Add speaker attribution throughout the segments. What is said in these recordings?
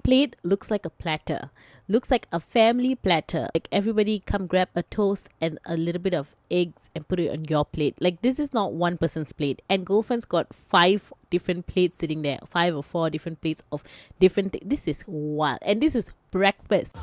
Speaker 1: plate looks like a platter. Looks like a family platter. Like everybody come grab a toast and a little bit of eggs and put it on your plate. Like this is not one person's plate. And girlfriend's got 5 different plates sitting there. 5 or 4 different plates of different this is wild. And this is breakfast.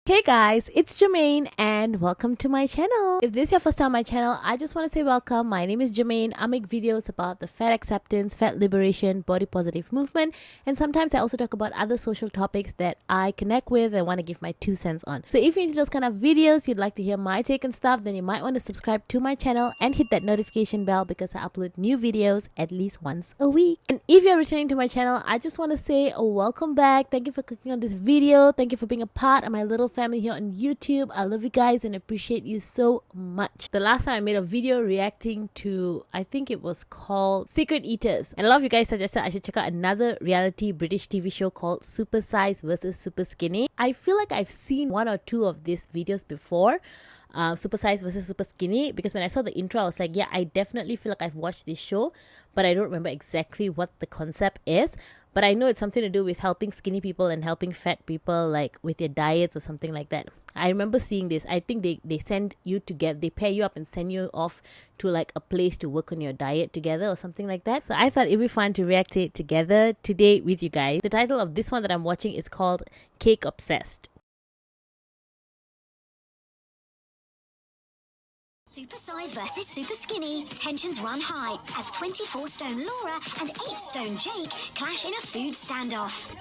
Speaker 1: Hey guys, it's Jermaine and welcome to my channel. If this is your first time on my channel, I just want to say welcome. My name is Jermaine. I make videos about the fat acceptance, fat liberation, body positive movement, and sometimes I also talk about other social topics that I connect with and want to give my 2 cents on. So if you're into those kind of videos, you'd like to hear my take and stuff, then you might want to subscribe to my channel and hit that notification bell because I upload new videos at least once a week. And if you're returning to my channel, I just want to say welcome back. Thank you for clicking on this video. Thank you for being a part of my little family here on YouTube. I love you guys and appreciate you so much. The last time I made a video reacting to, I think it was called Secret Eaters, and a lot of you guys suggested I should check out another reality British TV show called Supersize versus Superskinny. I feel like I've seen 1 or 2 of these videos before, Supersize versus Superskinny, because when I saw the intro I was like, yeah, I definitely feel like I've watched this show, but I don't remember exactly what the concept is. But I know it's something to do with helping skinny people and helping fat people, like with their diets or something like that. I remember seeing this. I think they send you together, they pair you up and send you off to like a place to work on your diet together or something like that. So I thought it'd be fun to react to it together today with you guys. The title of this one that I'm watching is called Cake Obsessed.
Speaker 2: Supersize versus Superskinny. Tensions run high as 24-stone Laura and 8-stone Jake clash in a food standoff.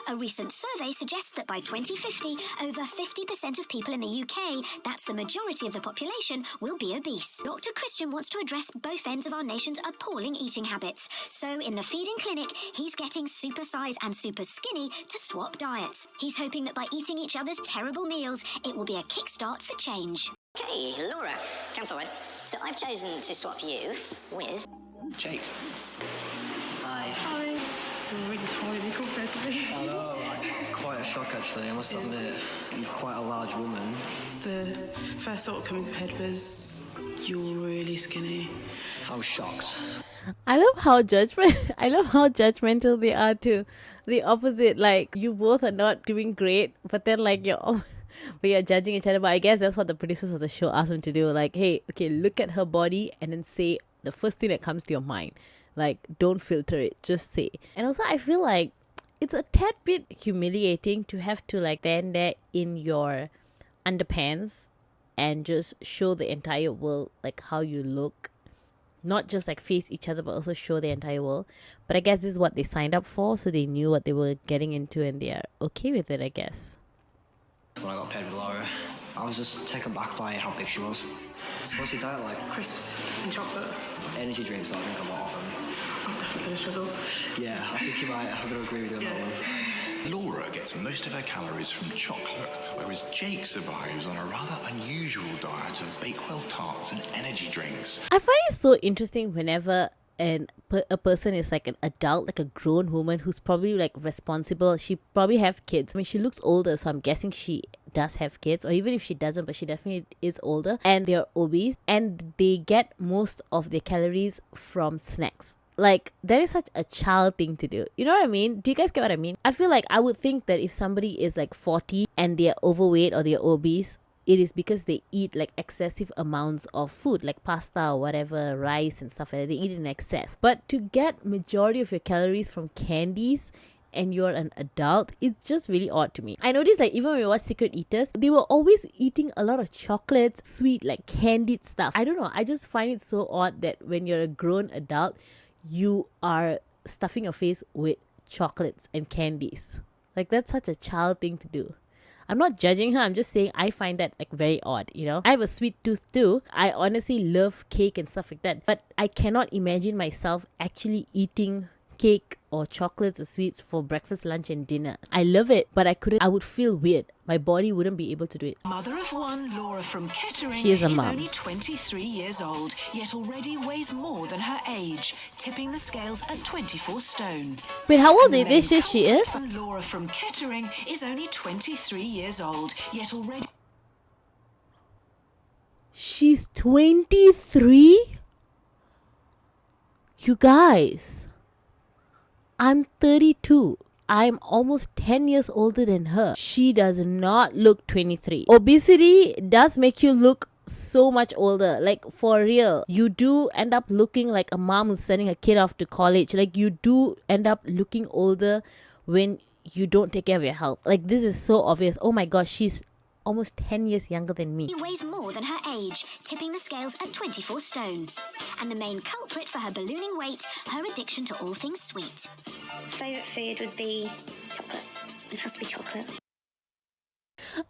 Speaker 2: A recent survey suggests that by 2050, over 50% of people in the UK, that's the majority of the population, will be obese. Dr. Christian wants to address both ends of our nation's appalling eating habits. So in the feeding clinic, he's getting Supersize and Superskinny to swap diets. He's hoping that by eating each other's terrible meals, it will be a kickstart for change.
Speaker 3: Okay, Laura, come forward. So I've chosen to swap you with
Speaker 4: Jake.
Speaker 5: Hi. You're really tiny compared to me.
Speaker 4: I know, quite a shock actually, I must admit. You're quite a large woman.
Speaker 5: The first thought that came into my head was, you're really skinny.
Speaker 4: I was shocked.
Speaker 1: I love how judgmental they are too. The opposite, like you both are not doing great, but then like we are judging each other. But I guess that's what the producers of the show asked them to do. Like, hey, okay, look at her body and then say the first thing that comes to your mind. Like, don't filter it, just say. And also I feel like it's a tad bit humiliating to have to like stand there in your underpants and just show the entire world like how you look. Not just like face each other, but also show the entire world. But I guess this is what they signed up for, so they knew what they were getting into and they are okay with it, I guess.
Speaker 4: When I got paired with Laura, I was just taken back by how big she was. So what's your diet like?
Speaker 5: Crisps and chocolate.
Speaker 4: Energy drinks, I drink a lot of them.
Speaker 5: I'm definitely going to struggle.
Speaker 4: Yeah, I think you might, I'm going to agree with you on that one.
Speaker 6: Laura gets most of her calories from chocolate, whereas Jake survives on a rather unusual diet of Bakewell tarts and energy drinks.
Speaker 1: I find it so interesting whenever a person is like an adult, like a grown woman who's probably like responsible. She probably have kids. I mean, she looks older, so I'm guessing she does have kids, or even if she doesn't, but she definitely is older, and they're obese and they get most of their calories from snacks. Like, that is such a child thing to do. You know what I mean? Do you guys get what I mean? I feel like I would think that if somebody is like 40 and they're overweight or they're obese, it is because they eat like excessive amounts of food, like pasta or whatever, rice and stuff like that. They eat in excess. But to get majority of your calories from candies and you're an adult, it's just really odd to me. I noticed like even when we watch Secret Eaters, they were always eating a lot of chocolates, sweet, like candied stuff. I don't know. I just find it so odd that when you're a grown adult, you are stuffing your face with chocolates and candies. Like, that's such a child thing to do. I'm not judging her, I'm just saying I find that like very odd, you know. I have a sweet tooth too. I honestly love cake and stuff like that, but I cannot imagine myself actually eating cake or chocolates or sweets for breakfast, lunch and dinner. I love it, but I would feel weird. My body wouldn't be able to do it.
Speaker 7: Mother of one, Laura from Kettering,
Speaker 1: She is a
Speaker 7: is
Speaker 1: mom.
Speaker 7: only 23 years old, yet already weighs more than her age, tipping the scales at 24 stone.
Speaker 1: Wait, how old did they say she is?
Speaker 7: Laura from Kettering is only 23 years old, yet already...
Speaker 1: She's 23? You guys. I'm 32. I'm almost 10 years older than her. She does not look 23. Obesity does make you look so much older. Like, for real. You do end up looking like a mom who's sending a kid off to college. Like, you do end up looking older when you don't take care of your health. Like, this is so obvious. Oh my gosh, she's almost 10 years younger than me.
Speaker 2: She weighs more than her age, tipping the scales at 24 stone. And the main culprit for her ballooning weight, her addiction to all things sweet.
Speaker 3: Favourite food would be chocolate. It has to be chocolate.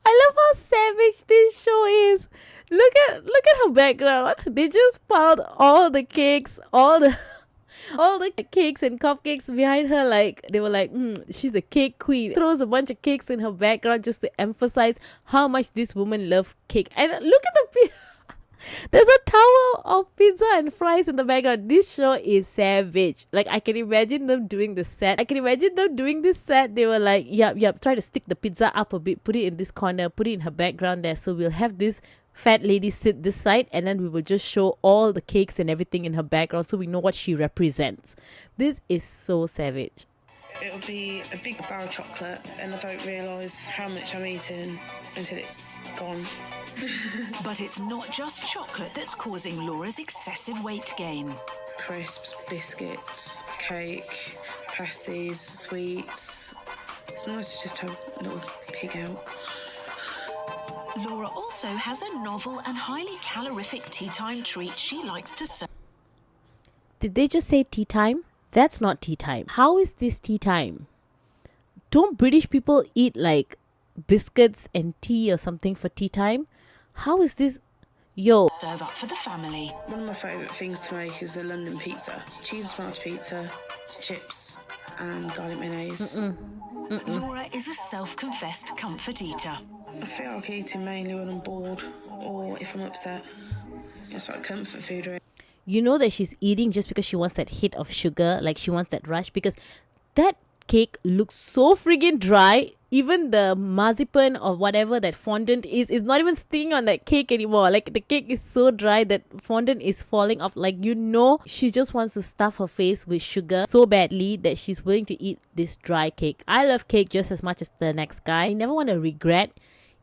Speaker 1: I love how savage this show is. Look at her background. They just piled all the cakes, all the cakes and cupcakes behind her. Like, they were like, she's the cake queen. Throws a bunch of cakes in her background just to emphasize how much this woman loves cake. And look at the there's a tower of pizza and fries in the background. This show is savage. Like, I can imagine them doing the set. They were like, yep, try to stick the pizza up a bit, put it in this corner, put it in her background there. So we'll have this fat lady sit this side, and then we will just show all the cakes and everything in her background so we know what she represents. This is so savage.
Speaker 5: It'll be a big bar of chocolate, and I don't realise how much I'm eating until it's gone.
Speaker 7: But it's not just chocolate that's causing Laura's excessive weight gain.
Speaker 5: Crisps, biscuits, cake, pasties, sweets. It's nice to just have a little pig out.
Speaker 7: Laura also has a novel and highly calorific tea time treat she likes to serve.
Speaker 1: Did they just say tea time? That's not tea time. How is this tea time? Don't British people eat like biscuits and tea or something for tea time? How is this? Yo.
Speaker 7: Serve up for the family.
Speaker 5: One of my favourite things to make is a London pizza. Cheese smash pizza, chips and garlic mayonnaise.
Speaker 7: Laura is a self-confessed comfort eater.
Speaker 5: I feel like eating mainly when I'm bored or if I'm upset. It's like comfort food, really.
Speaker 1: You know that she's eating just because she wants that hit of sugar, like she wants that rush, because that cake looks so friggin' dry. Even the marzipan or whatever that fondant is not even sticking on that cake anymore. Like, the cake is so dry that fondant is falling off. Like, you know, she just wants to stuff her face with sugar so badly that she's willing to eat this dry cake. I love cake just as much as the next guy. I never want to regret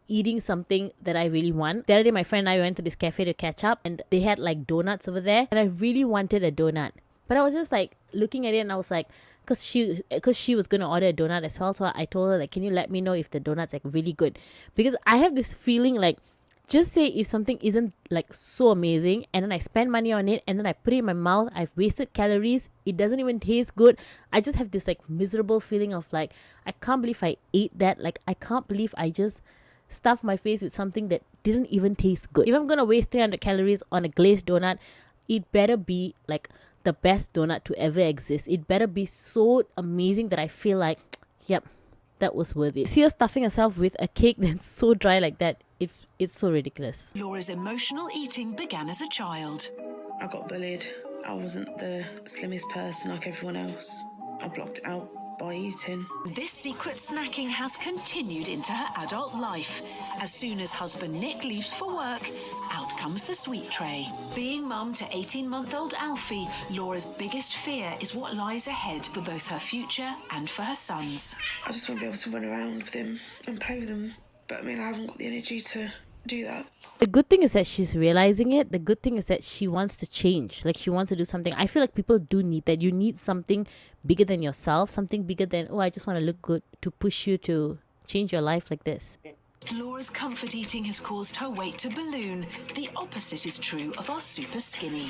Speaker 1: eating something that I really want. The other day, my friend and I went to this cafe to catch up, and they had like donuts over there, and I really wanted a donut. But I was just like looking at it, and I was like, because she was going to order a donut as well. So I told her, like, can you let me know if the donut's like really good? Because I have this feeling like, just say if something isn't like so amazing, and then I spend money on it, and then I put it in my mouth, I've wasted calories, it doesn't even taste good. I just have this like miserable feeling of like, I can't believe I ate that. Like, I can't believe I just stuffed my face with something that didn't even taste good. If I'm gonna waste 300 calories on a glazed donut, it better be like the best donut to ever exist. It better be so amazing that I feel like, yep, that was worth it. See her stuffing herself with a cake that's so dry like that. It's so ridiculous.
Speaker 7: Laura's emotional eating began as a child.
Speaker 5: I got bullied. I wasn't the slimmest person like everyone else. I blocked it out by eating.
Speaker 7: This secret snacking has continued into her adult life. As soon as husband Nick leaves for work, out comes the sweet tray. Being mum to 18-month-old Alfie, Laura's biggest fear is what lies ahead for both her future and for her sons.
Speaker 5: I just want to be able to run around with him and play with him, but I mean, I haven't got the energy to do that.
Speaker 1: The good thing is that she's realizing it. The good thing is that she wants to change. Like, she wants to do something. I feel like people do need that. You need something bigger than yourself, something bigger than, oh, I just want to look good, to push you to change your life like this.
Speaker 7: Laura's comfort eating has caused her weight to balloon. The opposite is true of our super skinny.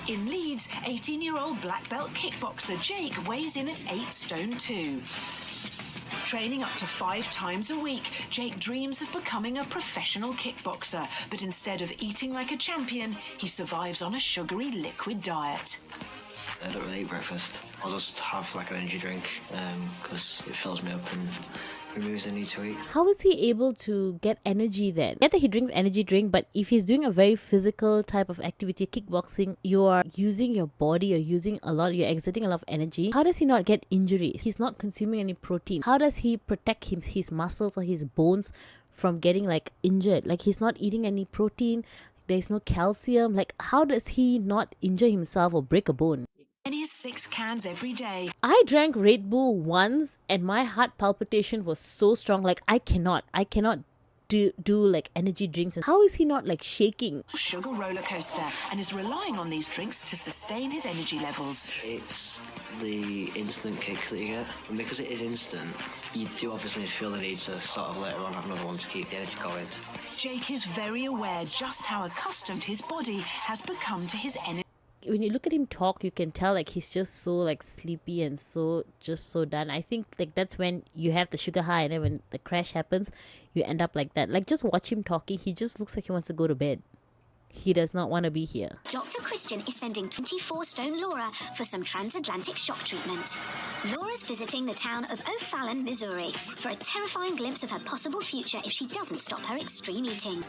Speaker 7: In Leeds, 18-year-old black belt kickboxer Jake weighs in at 8 stone 2. Training up to 5 times a week, Jake dreams of becoming a professional kickboxer, but instead of eating like a champion, he survives on a sugary liquid diet.
Speaker 4: I don't really eat breakfast. I'll just have like an energy drink because it fills me up and removes the need to eat.
Speaker 1: How is he able to get energy then? Get that he drinks energy drink, but if he's doing a very physical type of activity, kickboxing, you are using your body, you're exerting a lot of energy. How does he not get injuries? He's not consuming any protein. How does he protect his muscles or his bones from getting like injured? Like, he's not eating any protein, there's no calcium. Like, how does he not injure himself or break a bone?
Speaker 7: as 6 cans every day.
Speaker 1: I drank Red Bull once and my heart palpitation was so strong. Like I cannot do like energy drinks. And how is he not like shaking?
Speaker 7: Sugar roller coaster and is relying on these drinks to sustain his energy levels.
Speaker 4: It's the instant kick that you get. And because it is instant, you do obviously feel the need to sort of later on have another one to keep the energy going.
Speaker 7: Jake is very aware just how accustomed his body has become to his energy.
Speaker 1: When you look at him talk, you can tell like he's just so like sleepy and so done. I think like that's when you have the sugar high, and then when the crash happens, you end up like that. Like just watch him talking, he just looks like he wants to go to bed. He does not want to be here.
Speaker 2: Dr. Christian is sending 24-stone Laura for some transatlantic shock treatment. Laura's visiting the town of O'Fallon, Missouri, for a terrifying glimpse of her possible future if she doesn't stop her extreme eating.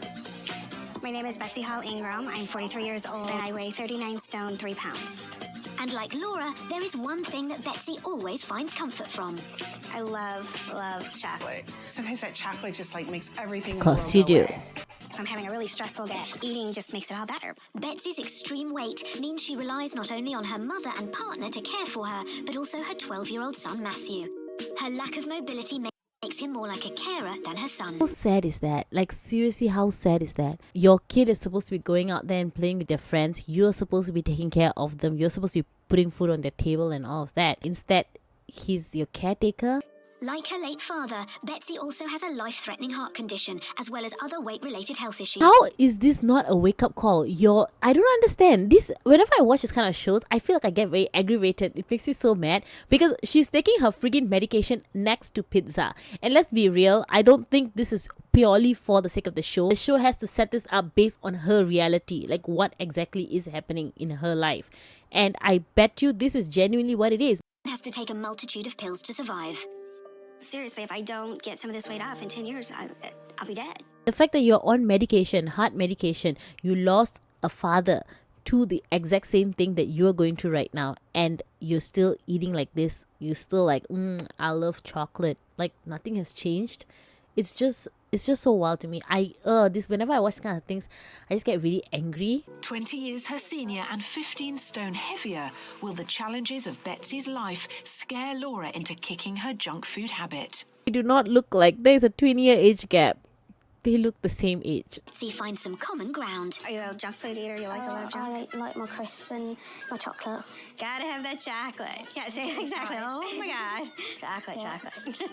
Speaker 8: My name is Betsy Hall Ingram. I'm 43 years old and I weigh 39 stone, 3 pounds.
Speaker 2: And like Laura, there is one thing that Betsy always finds comfort from.
Speaker 8: I love chocolate.
Speaker 5: Sometimes that chocolate just like makes everything in
Speaker 1: Of
Speaker 5: the
Speaker 1: course
Speaker 5: world
Speaker 1: you
Speaker 5: go
Speaker 1: do.
Speaker 5: away.
Speaker 8: If I'm having a really stressful day, eating just makes it all better.
Speaker 2: Betsy's extreme weight means she relies not only on her mother and partner to care for her, but also her 12-year-old son, Matthew. Her lack of mobility makes him more like a carer than her son.
Speaker 1: How sad is that? Like seriously, how sad is that? Your kid is supposed to be going out there and playing with their friends. You're supposed to be taking care of them. You're supposed to be putting food on their table and all of that. Instead, he's your caretaker.
Speaker 2: Like her late father, Betsy also has a life-threatening heart condition, as well as other weight-related health issues.
Speaker 1: How is this not a wake-up call? I don't understand. This, whenever I watch this kind of shows, I feel like I get very aggravated. It makes me so mad because she's taking her friggin' medication next to pizza. And let's be real, I don't think this is purely for the sake of the show. The show has to set this up based on her reality, like what exactly is happening in her life. And I bet you this is genuinely what it is.
Speaker 2: Has to take a multitude of pills to survive.
Speaker 8: Seriously, if I don't get some of this weight off in 10 years, I'll be dead.
Speaker 1: The fact that you're on medication, heart medication, you lost a father to the exact same thing that you're going through right now, and you're still eating like this, you're still like, I love chocolate. Like nothing has changed. It's just so wild to me. Whenever I watch kind of things, I just get really angry.
Speaker 7: 20 years her senior and 15 stone heavier, will the challenges of Betsy's life scare Laura into kicking her junk food habit?
Speaker 1: They do not look like there's a 20-year age gap. They look the same age.
Speaker 2: Betsy finds some common ground.
Speaker 8: Are you a junk food eater? You like a lot of junk?
Speaker 9: I like my crisps and my chocolate.
Speaker 8: Gotta have that chocolate. Yeah, say exactly. Oh my God. Chocolate.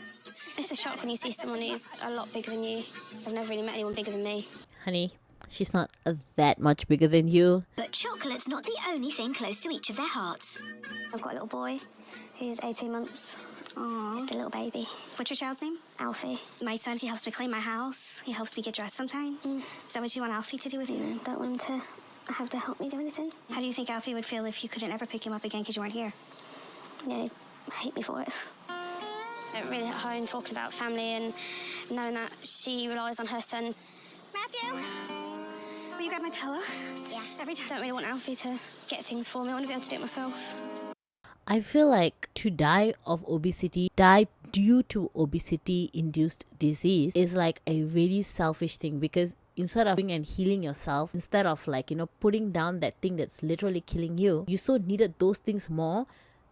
Speaker 9: It's a shock when you see someone who's a lot bigger than you. I've never really met anyone bigger than me.
Speaker 1: Honey, she's not that much bigger than you.
Speaker 2: But chocolate's not the only thing close to each of their hearts.
Speaker 9: I've got a little boy who's 18 months.
Speaker 8: Aww.
Speaker 9: He's the little baby.
Speaker 8: What's your child's name?
Speaker 9: Alfie.
Speaker 8: My son, he helps me clean my house. He helps me get dressed sometimes. Is that what you want Alfie to do with you?
Speaker 9: Don't want him to have to help me do anything.
Speaker 8: How do you think Alfie would feel if you couldn't ever pick him up again because you weren't here?
Speaker 9: Yeah, he'd hate me for it. It really hit home talking about family and knowing that she relies on her son.
Speaker 8: Matthew, will you grab my pillow?
Speaker 9: Yeah.
Speaker 8: Every time.
Speaker 9: I don't really want Alfie to get things for me. I want to be able to do it myself.
Speaker 1: I feel like to die of obesity, die due to obesity-induced disease is like a really selfish thing, because instead of going and healing yourself, instead of like, putting down that thing that's literally killing you, you so needed those things more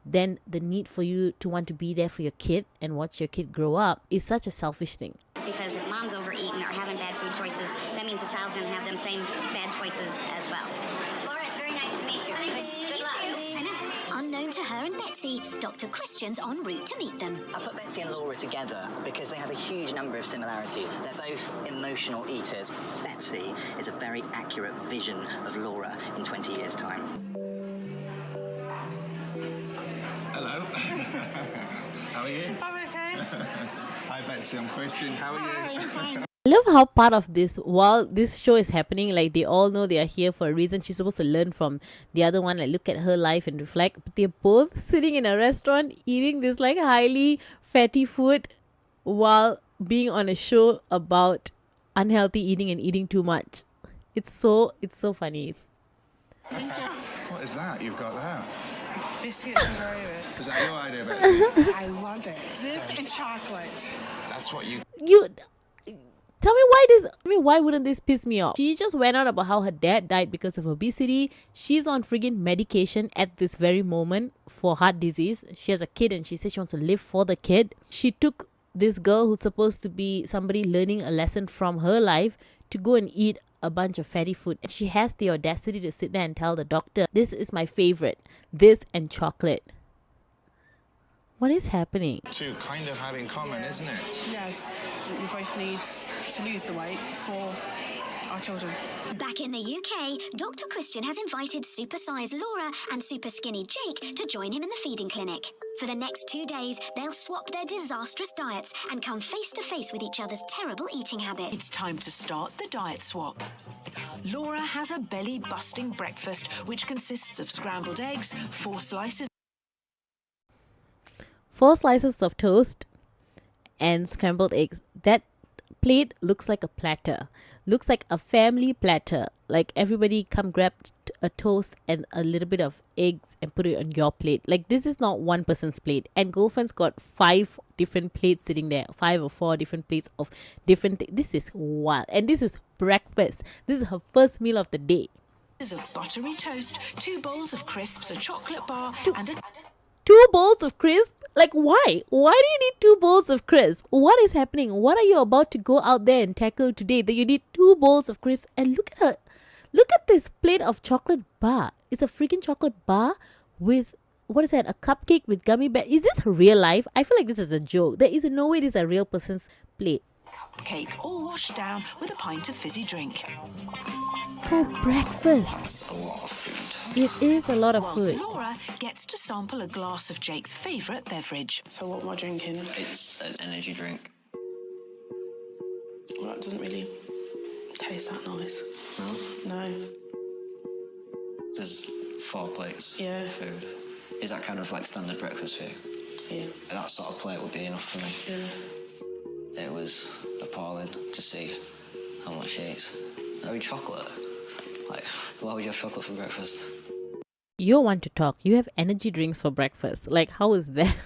Speaker 1: than the need for you to want to be there for your kid and watch your kid grow up is such a selfish thing.
Speaker 3: Because if mom's overeating or having bad food choices, that means the child's going to have them same bad choices as well. Laura, it's very nice to meet you. Good luck.
Speaker 2: Unknown to her and Betsy, Dr. Christian's en route to meet them.
Speaker 10: I put Betsy and Laura together because they have a huge number of similarities. They're both emotional eaters. Betsy is a very accurate vision of Laura in 20 years' time.
Speaker 6: Hello. How are you?
Speaker 5: I'm okay.
Speaker 6: Hi, Betsy. I'm Christian. How are you?
Speaker 5: I'm fine.
Speaker 1: I love how part of this, while this show is happening, like they all know they are here for a reason. She's supposed to learn from the other one, like look at her life and reflect. But they're both sitting in a restaurant eating this like highly fatty food while being on a show about unhealthy eating and eating too much. It's so funny.
Speaker 6: What is that you've got there?
Speaker 5: Biscuits and gravy.
Speaker 6: Is that your idea, Betsy?
Speaker 5: I love it. This and chocolate.
Speaker 6: That's what you...
Speaker 1: Tell me why wouldn't this piss me off? She just went on about how her dad died because of obesity. She's on friggin' medication at this very moment for heart disease. She has a kid and she says she wants to live for the kid. She took this girl who's supposed to be somebody learning a lesson from her life to go and eat a bunch of fatty food. And she has the audacity to sit there and tell the doctor, this is my favorite. This and chocolate. What is happening?
Speaker 6: Two kind of have in common, isn't it?
Speaker 5: Yes, we both need to lose the weight for our children.
Speaker 2: Back in the UK, Dr. Christian has invited Supersize Laura and Superskinny Jake to join him in the feeding clinic. For the next 2 days, they'll swap their disastrous diets and come face to face with each other's terrible eating habits.
Speaker 7: It's time to start the diet swap. Laura has a belly-busting breakfast, which consists of scrambled eggs, 4 slices
Speaker 1: 4 slices of toast and scrambled eggs. That plate looks like a platter. Looks like a family platter. Like everybody come grab a toast and a little bit of eggs and put it on your plate. Like this is not one person's plate. And girlfriend's got 5 different plates sitting there. 5 or 4 different plates of different This is wild. And this is breakfast. This is her first meal of the day.
Speaker 7: of buttery toast, 2 bowls of crisps, a chocolate bar, and a...
Speaker 1: 2 bowls of crisp? Like why? Why do you need 2 bowls of crisp? What is happening? What are you about to go out there and tackle today that you need 2 bowls of crisp? And look at her. Look at this plate of chocolate bar. It's a freaking chocolate bar with, what is that? A cupcake with gummy bear. Is this real life? I feel like this is a joke. There is no way this is a real person's plate.
Speaker 7: Cake all washed down with a pint of fizzy drink.
Speaker 1: For breakfast.
Speaker 6: That's a lot of food.
Speaker 1: It is a lot of
Speaker 7: Whilst
Speaker 1: food.
Speaker 7: Laura gets to sample a glass of Jake's favourite beverage.
Speaker 5: So what am I drinking?
Speaker 4: It's an energy drink.
Speaker 5: Well, it doesn't really taste that nice. No.
Speaker 4: There's 4 plates
Speaker 5: Yeah.
Speaker 4: of food. Is that kind of like standard breakfast for you?
Speaker 5: Yeah.
Speaker 4: That sort of plate would be enough for me.
Speaker 5: Yeah.
Speaker 4: It was appalling to see how much she eats. I mean, chocolate. Like, why would you have chocolate for breakfast?
Speaker 1: You want to talk. You have energy drinks for breakfast. Like, how is that?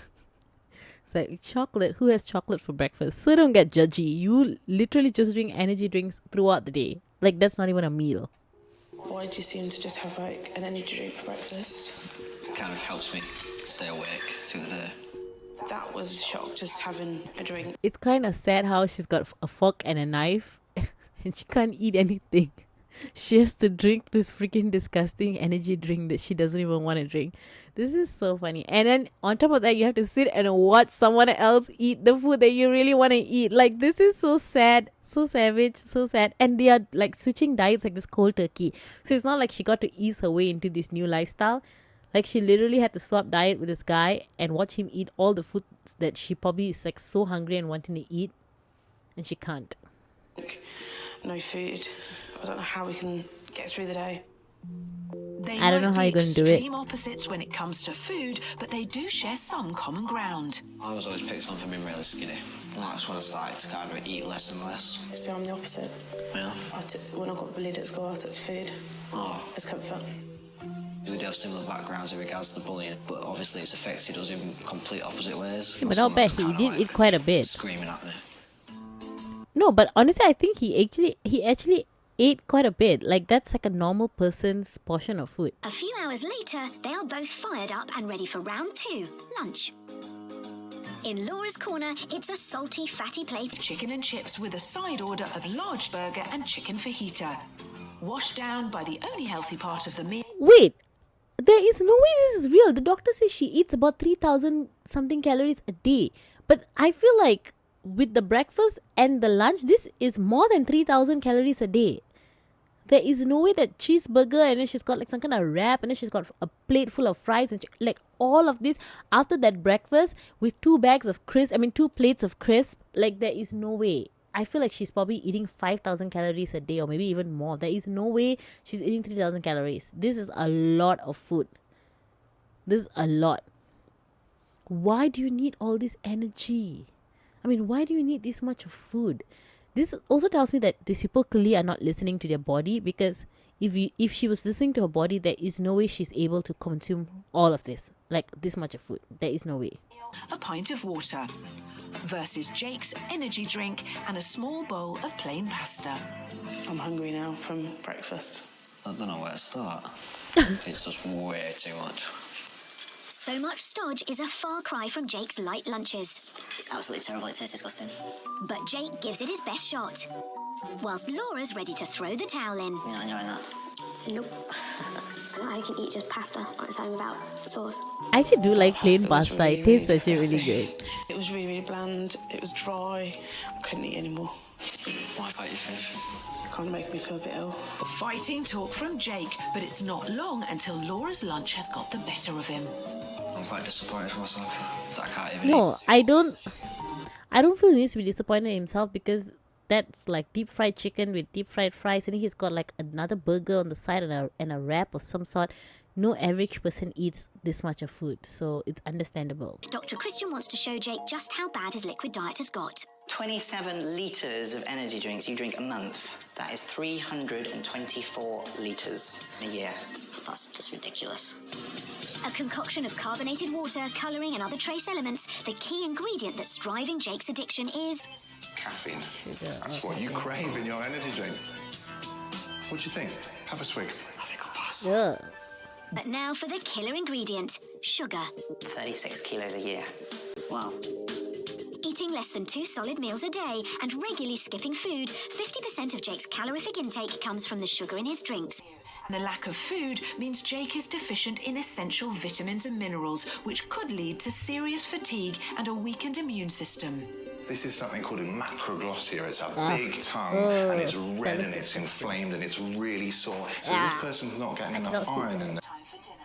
Speaker 1: It's like, chocolate. Who has chocolate for breakfast? So don't get judgy. You literally just drink energy drinks throughout the day. Like, that's not even a meal.
Speaker 5: Why do you seem to just have like an energy drink for breakfast?
Speaker 4: It kind of helps me stay awake through the day.
Speaker 5: That was a shock, just having a drink.
Speaker 1: It's kind of sad how she's got a fork and a knife and she can't eat anything. She has to drink this freaking disgusting energy drink that she doesn't even want to drink. This is so funny. And then on top of that, you have to sit and watch someone else eat the food that you really want to eat. Like, this is so sad, so savage, so sad. And they are like switching diets like this cold turkey. So it's not like she got to ease her way into this new lifestyle. Like, she literally had to swap diet with this guy and watch him eat all the foods that she probably is like so hungry and wanting to eat. And she can't.
Speaker 5: No food. I don't know how we can get through the day.
Speaker 7: They
Speaker 1: I don't know
Speaker 7: might
Speaker 1: how
Speaker 7: be
Speaker 1: you're going to do it.
Speaker 7: extreme opposites when it comes to food, but they do share some common ground.
Speaker 4: I was always picked on for being really skinny. And that's when I started to kind of eat less and less.
Speaker 5: So I'm the opposite.
Speaker 4: Yeah.
Speaker 5: When I got bullied at school, I took to food
Speaker 4: Oh.
Speaker 5: as comfort.
Speaker 4: We do have similar backgrounds in regards to bullying, but obviously it's affected us in complete opposite ways.
Speaker 1: Yeah, but I'll bet he did eat quite a bit.
Speaker 4: Screaming at me.
Speaker 1: No, but honestly, I think he actually ate quite a bit. Like, that's like a normal person's portion of food.
Speaker 2: A few hours later, they are both fired up and ready for round 2, lunch. In Laura's corner, it's a salty, fatty plate.
Speaker 7: Chicken and chips with a side order of large burger and chicken fajita. Washed down by the only healthy part of the meal.
Speaker 1: Wait, there is no way this is real. The doctor says she eats about 3,000 something calories a day. But I feel like with the breakfast and the lunch, this is more than 3,000 calories a day. There is no way that cheeseburger and then she's got like some kind of wrap and then she's got a plate full of fries and like all of this after that breakfast with 2 plates of crisp. Like, there is no way. I feel like she's probably eating 5,000 calories a day or maybe even more. There is no way she's eating 3,000 calories. This is a lot of food. This is a lot. Why do you need all this energy? I mean, why do you need this much of food? This also tells me that these people clearly are not listening to their body, because if she was listening to her body, there is no way she's able to consume all of this, like this much of food. There is no way.
Speaker 7: a pint of water, versus Jake's energy drink and a small bowl of plain pasta.
Speaker 5: I'm hungry now from breakfast.
Speaker 4: I don't know where to start. It's just way too much.
Speaker 2: So much stodge is a far cry from Jake's light lunches.
Speaker 3: It's absolutely terrible. It tastes disgusting.
Speaker 2: But Jake gives it his best shot, whilst Laura's ready to throw the towel in.
Speaker 3: You're not enjoying that?
Speaker 9: Nope. I can eat just pasta on its own without sauce.
Speaker 1: I actually do like plain
Speaker 5: Pasta was
Speaker 1: pasta. It tastes actually really
Speaker 5: tasty.
Speaker 1: good.
Speaker 5: It was really, really bland. It was dry. I couldn't eat anymore.
Speaker 4: Why can't you finish?
Speaker 5: Kind of making me feel a bit ill.
Speaker 7: Fighting talk from Jake, but it's not long until Laura's lunch has got the better of him.
Speaker 4: I'm quite disappointed with myself that I can't even
Speaker 1: No,
Speaker 4: eat.
Speaker 1: I don't feel he needs to be disappointed in himself, because that's like deep fried chicken with deep fried fries, and he's got like another burger on the side and a wrap of some sort. No average person eats this much of food, so it's understandable.
Speaker 2: Dr. Christian wants to show Jake just how bad his liquid diet has got.
Speaker 10: 27 litres of energy drinks you drink a month. That is 324 litres a year.
Speaker 3: That's just ridiculous.
Speaker 2: A concoction of carbonated water, colouring and other trace elements, the key ingredient that's driving Jake's addiction is...
Speaker 6: Caffeine. That's what you crave in your energy drink. What do you think? Have a swig.
Speaker 10: I think I'll pass.
Speaker 1: Yeah.
Speaker 2: But now for the killer ingredient, sugar.
Speaker 10: 36 kilos a year.
Speaker 3: Wow.
Speaker 2: Eating less than 2 solid meals a day and regularly skipping food, 50% of Jake's calorific intake comes from the sugar in his drinks.
Speaker 7: And the lack of food means Jake is deficient in essential vitamins and minerals, which could lead to serious fatigue and a weakened immune system.
Speaker 6: This is something called a macroglossia. It's a big tongue, and it's red and it's inflamed and it's really sore. So this person's not getting enough iron in there.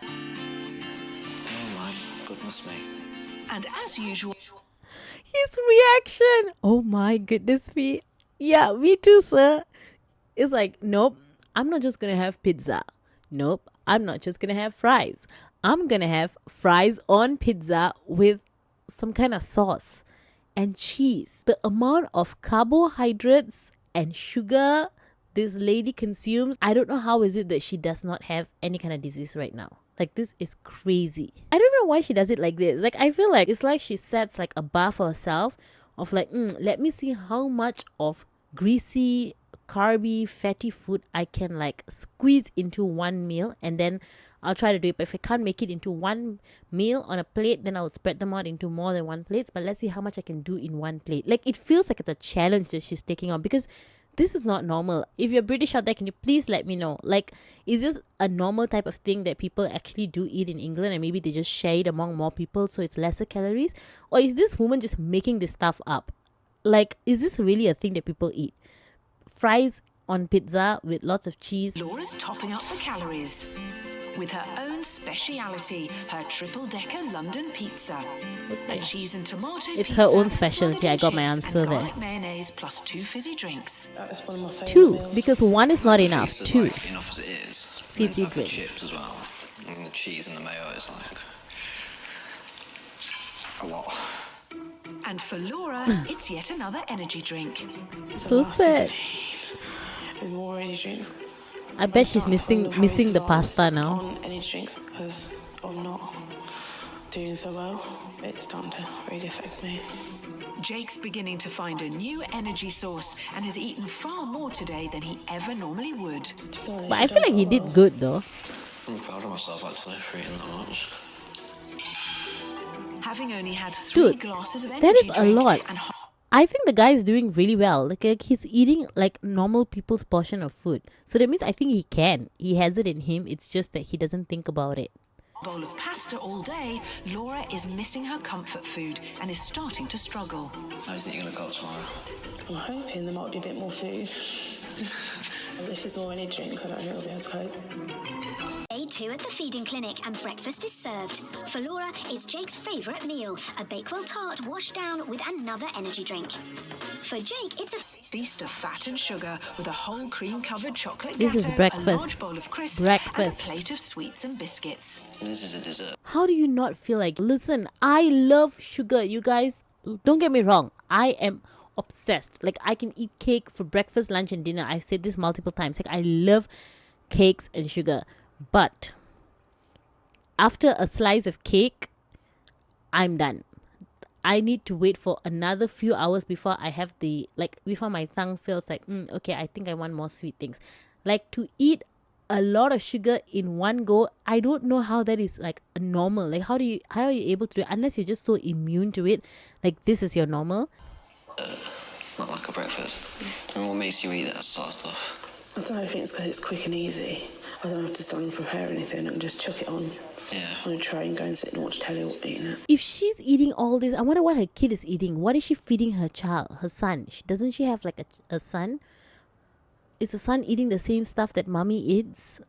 Speaker 4: Oh my goodness me.
Speaker 7: And as usual,
Speaker 1: His reaction. Oh my goodness me. Yeah, me too, sir. It's like, nope, I'm not just gonna have pizza. Nope, I'm not just gonna have fries. I'm gonna have fries on pizza with some kind of sauce and cheese. The amount of carbohydrates and sugar this lady consumes, I don't know how is it that she does not have any kind of disease right now. Like, this is crazy. I don't know why she does it like this. Like, I feel like it's like she sets like a bar for herself of like, let me see how much of greasy, carby, fatty food I can like squeeze into one meal, and then I'll try to do it. But if I can't make it into one meal on a plate, then I'll spread them out into more than one plate. But let's see how much I can do in one plate. Like, it feels like it's a challenge that she's taking on, because this is not normal. If you're British out there, can you please let me know? Like, is this a normal type of thing that people actually do eat in England, and maybe they just share it among more people so it's lesser calories? Or is this woman just making this stuff up? Like, is this really a thing that people eat? Fries on pizza with lots of cheese.
Speaker 7: Laura's topping up the calories with her own speciality, her triple-decker London pizza. A cheese and tomato
Speaker 1: It's
Speaker 7: pizza,
Speaker 1: her own specialty. I got my
Speaker 7: chips
Speaker 1: answer
Speaker 7: and
Speaker 1: there.
Speaker 7: garlic mayonnaise plus 2 fizzy drinks.
Speaker 5: That is one of my favourite
Speaker 1: 2,
Speaker 5: meals.
Speaker 1: because 1 is not enough.
Speaker 4: Pizza's
Speaker 1: 2.
Speaker 4: like enough as it is.
Speaker 1: Fizzy
Speaker 4: It's like the
Speaker 1: drink.
Speaker 4: chips as well. And the cheese and the mayo is like a lot.
Speaker 7: And for Laura, it's yet another energy drink.
Speaker 1: So sad.
Speaker 5: With more energy drinks.
Speaker 1: I bet she's missing the pasta now.
Speaker 5: On energy drinks because I'm not doing so well. It's starting to really affect me.
Speaker 7: Jake's beginning to find a new energy source and has eaten far more today than he ever normally would.
Speaker 1: But I feel like he did good though.
Speaker 4: I'm proud of myself actually for eating that much.
Speaker 7: Having only had 3
Speaker 1: Dude,
Speaker 7: glasses of energy
Speaker 1: that is a
Speaker 7: drink
Speaker 1: lot.
Speaker 7: and
Speaker 1: I think the guy is doing really well. Like he's eating like normal people's portion of food. So that means I think he can. He has it in him. It's just that he doesn't think about it.
Speaker 7: a bowl of pasta all day, Laura is missing her comfort food and is starting to struggle.
Speaker 4: How's it going to go tomorrow?
Speaker 5: I'm hoping there might be a bit more food. And if there's more energy drinks, I don't think I'll be able to cope.
Speaker 2: Day 2 at the feeding clinic and breakfast is served. For Laura, it's Jake's favourite meal, a Bakewell tart washed down with another energy drink. For Jake, it's a
Speaker 7: feast of fat and sugar with a whole cream-covered chocolate
Speaker 1: This is
Speaker 7: gâteau,
Speaker 1: breakfast.
Speaker 7: a large bowl of crisps, and a
Speaker 1: Breakfast.
Speaker 7: plate of sweets and biscuits.
Speaker 4: This is a dessert.
Speaker 1: How do you not feel like, listen, I love sugar, you guys. Don't get me wrong. I am obsessed. Like, I can eat cake for breakfast, lunch, and dinner. I've said this multiple times. Like, I love cakes and sugar. But after a slice of cake, I'm done. I need to wait for another few hours before I have the, like, before my tongue feels like, okay, I think I want more sweet things. Like, to eat a lot of sugar in one go, I don't know how that is like a normal. Like, how are you able to do it? Unless you're just so immune to it, like this is your normal.
Speaker 4: Not like a breakfast. And what makes you eat that sort of stuff?
Speaker 5: I don't know, I think it's because it's quick and easy. I don't have to stand and prepare anything and just chuck it on a tray and go and sit and watch telly or eating it.
Speaker 1: If she's eating all this, I wonder what her kid is eating. What is she feeding her child, her son? Doesn't she have like a son? Is the son eating the same stuff that mommy eats?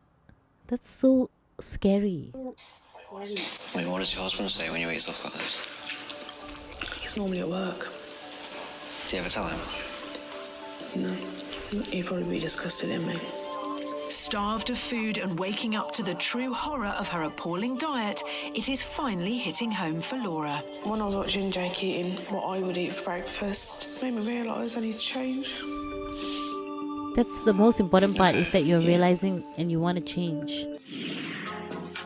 Speaker 1: That's so scary.
Speaker 4: Wait, what does your husband say when you eat stuff like this?
Speaker 5: He's normally at work.
Speaker 4: Do you ever tell him?
Speaker 5: No. He'd probably be disgusted in me.
Speaker 7: Starved of food and waking up to the true horror of her appalling diet, it is finally hitting home for Laura.
Speaker 5: When I was watching Jake eating what I would eat for breakfast, it made me realise I need to change.
Speaker 1: That's the most important part, is that you're realizing and you want to change.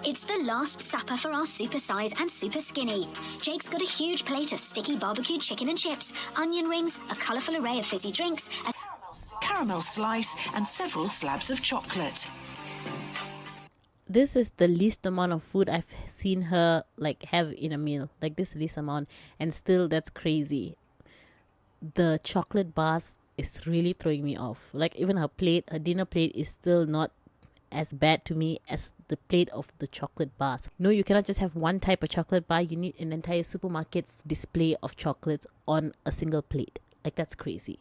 Speaker 2: It's the last supper for our Supersize and Superskinny. Jake's got a huge plate of sticky barbecued chicken and chips, onion rings, a colourful array of fizzy drinks, a
Speaker 7: Caramel slice and several slabs of chocolate.
Speaker 1: This is the least amount of food I've seen her like have in a meal. Like, this least amount, and still that's crazy. The chocolate bars is really throwing me off. Like, even her dinner plate is still not as bad to me as the plate of the chocolate bars. No, you cannot just have one type of chocolate bar. You need an entire supermarket's display of chocolates on a single plate. Like, that's crazy.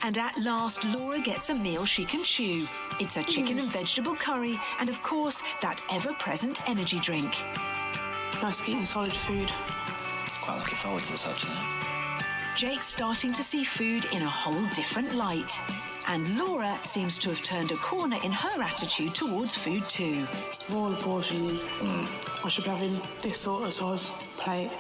Speaker 7: And at last, Laura gets a meal she can chew. It's a chicken and vegetable curry, and of course, that ever-present energy drink.
Speaker 5: Nice eating solid food.
Speaker 4: Quite looking forward to this, actually.
Speaker 7: Jake's starting to see food in a whole different light. And Laura seems to have turned a corner in her attitude towards food too.
Speaker 5: Smaller portions. I should be having this sort of size plate,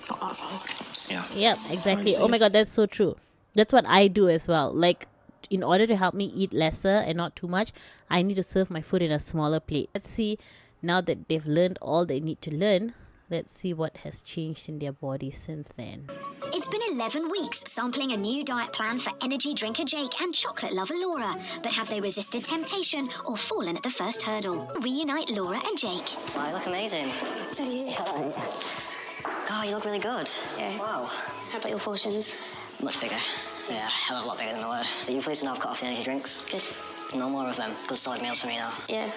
Speaker 5: not that size.
Speaker 4: Yeah.
Speaker 1: Yep, exactly. Oh my god, that's so true. That's what I do as well. Like, in order to help me eat lesser and not too much, I need to serve my food in a smaller plate. Let's see, now that they've learned all they need to learn, let's see what has changed in their bodies since then.
Speaker 2: It's been 11 weeks sampling a new diet plan for energy drinker Jake and chocolate lover Laura. But have they resisted temptation or fallen at the first hurdle? Reunite Laura and Jake.
Speaker 3: Wow, you look amazing.
Speaker 8: So do you.
Speaker 3: God, you look really good.
Speaker 8: Yeah.
Speaker 3: Wow.
Speaker 8: How about your portions?
Speaker 3: Much bigger. Yeah, hell of a lot bigger than they were. So you're pleased to know I've cut off the energy drinks?
Speaker 8: Good.
Speaker 3: No more of them. Good solid meals for me now.
Speaker 8: Yeah.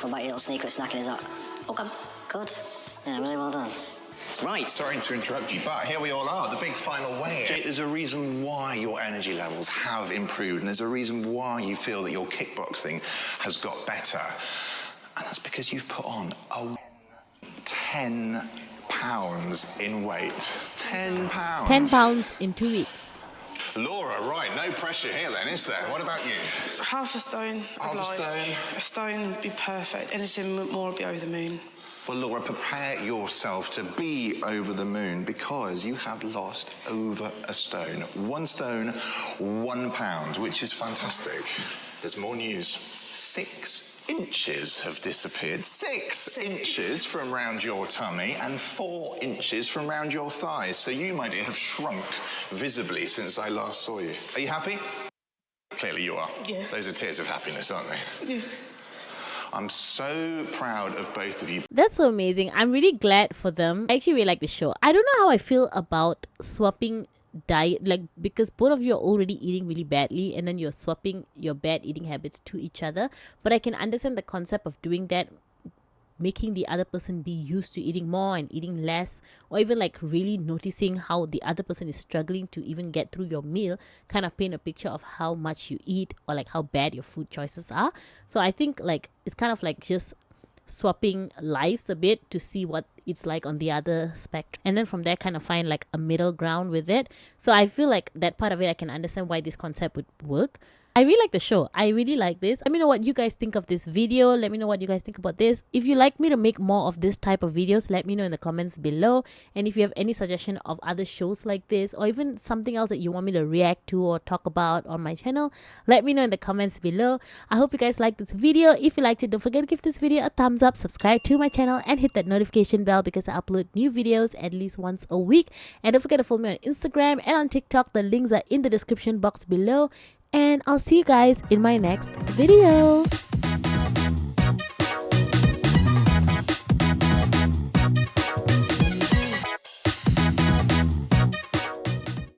Speaker 3: What about your little sneaker snacking, is that?
Speaker 8: Okay.
Speaker 3: Good. Yeah, really well done.
Speaker 6: Right, sorry to interrupt you, but here we all are, the big final weigh-in. There's a reason why your energy levels have improved, and there's a reason why you feel that your kickboxing has got better. And that's because you've put on 10 pounds in weight. 10 pounds.
Speaker 1: 10 pounds in 2 weeks.
Speaker 6: Laura, right, no pressure here then, is there? What about you?
Speaker 5: Half a stone.
Speaker 6: Half a stone?
Speaker 5: A stone would be perfect. Anything more would be over the moon.
Speaker 6: Well, Laura, prepare yourself to be over the moon because you have lost over a stone. 1 stone, 1 pound, which is fantastic. There's more news. 6 inches have disappeared. 6 inches from round your tummy and 4 inches from round your thighs. So you, my dear, have shrunk visibly since I last saw you. Are you happy? Clearly you are.
Speaker 5: Yeah.
Speaker 6: Those are tears of happiness, aren't they?
Speaker 5: Yeah.
Speaker 6: I'm so proud of both of you.
Speaker 1: That's so amazing. I'm really glad for them. I actually really like the show. I don't know how I feel about swapping diet, like, because both of you are already eating really badly and then you're swapping your bad eating habits to each other. But I can understand the concept of doing that, making the other person be used to eating more and eating less, or even like really noticing how the other person is struggling to even get through your meal, kind of paint a picture of how much you eat or like how bad your food choices are. So I think like it's kind of like just swapping lives a bit to see what it's like on the other spectrum, and then from there kind of find like a middle ground with it. So I feel like that part of it I can understand why this concept would work. I really like the show. I really like this. Let me know what you guys think of this video. Let me know what you guys think about this. If you like me to make more of this type of videos, let me know in the comments below. And if you have any suggestion of other shows like this, or even something else that you want me to react to or talk about on my channel, let me know in the comments below. I hope you guys liked this video. If you liked it, don't forget to give this video a thumbs up, subscribe to my channel, and hit that notification bell because I upload new videos at least once a week. And don't forget to follow me on Instagram and on TikTok. The links are in the description box below. And I'll see you guys in my next video.